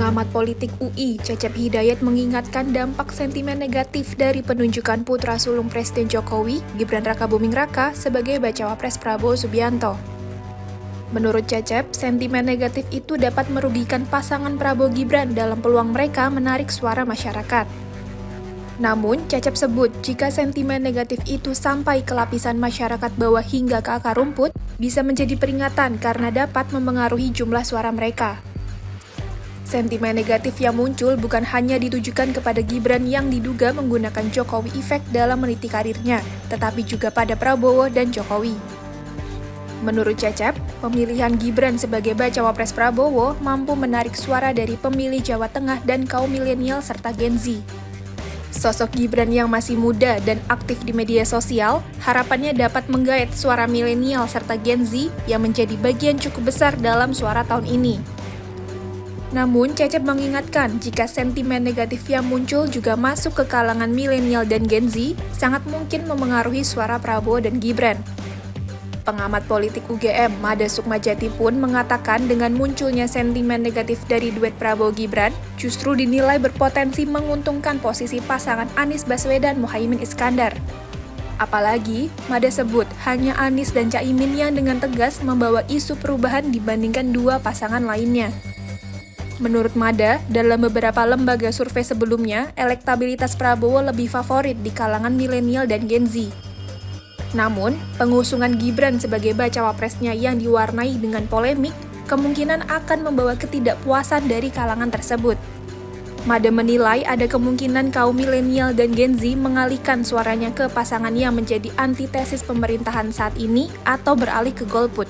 Pengamat politik UI, Cecep Hidayat mengingatkan dampak sentimen negatif dari penunjukan putra sulung Presiden Jokowi, Gibran Rakabuming Raka, sebagai bacawa pres Prabowo Subianto. Menurut Cecep, sentimen negatif itu dapat merugikan pasangan Prabowo Gibran dalam peluang mereka menarik suara masyarakat. Namun, Cecep sebut jika sentimen negatif itu sampai ke lapisan masyarakat bawah hingga ke akar rumput, bisa menjadi peringatan karena dapat memengaruhi jumlah suara mereka. Sentimen negatif yang muncul bukan hanya ditujukan kepada Gibran yang diduga menggunakan Jokowi Effect dalam meniti karirnya, tetapi juga pada Prabowo dan Jokowi. Menurut Cecep, pemilihan Gibran sebagai bacawa pres Prabowo mampu menarik suara dari pemilih Jawa Tengah dan kaum milenial serta Gen Z. Sosok Gibran yang masih muda dan aktif di media sosial, harapannya dapat menggait suara milenial serta Gen Z yang menjadi bagian cukup besar dalam suara tahun ini. Namun, Cecep mengingatkan jika sentimen negatif yang muncul juga masuk ke kalangan milenial dan Gen Z, sangat mungkin memengaruhi suara Prabowo dan Gibran. Pengamat politik UGM, Mada Sukmajati pun mengatakan dengan munculnya sentimen negatif dari duet Prabowo-Gibran, justru dinilai berpotensi menguntungkan posisi pasangan Anies Baswedan-Muhaimin Iskandar. Apalagi, Mada sebut hanya Anies dan Caimin yang dengan tegas membawa isu perubahan dibandingkan dua pasangan lainnya. Menurut Mada, dalam beberapa lembaga survei sebelumnya, elektabilitas Prabowo lebih favorit di kalangan milenial dan Gen Z. Namun, pengusungan Gibran sebagai bacawa presnya yang diwarnai dengan polemik, kemungkinan akan membawa ketidakpuasan dari kalangan tersebut. Mada menilai ada kemungkinan kaum milenial dan Gen Z mengalihkan suaranya ke pasangan yang menjadi antitesis pemerintahan saat ini atau beralih ke golput.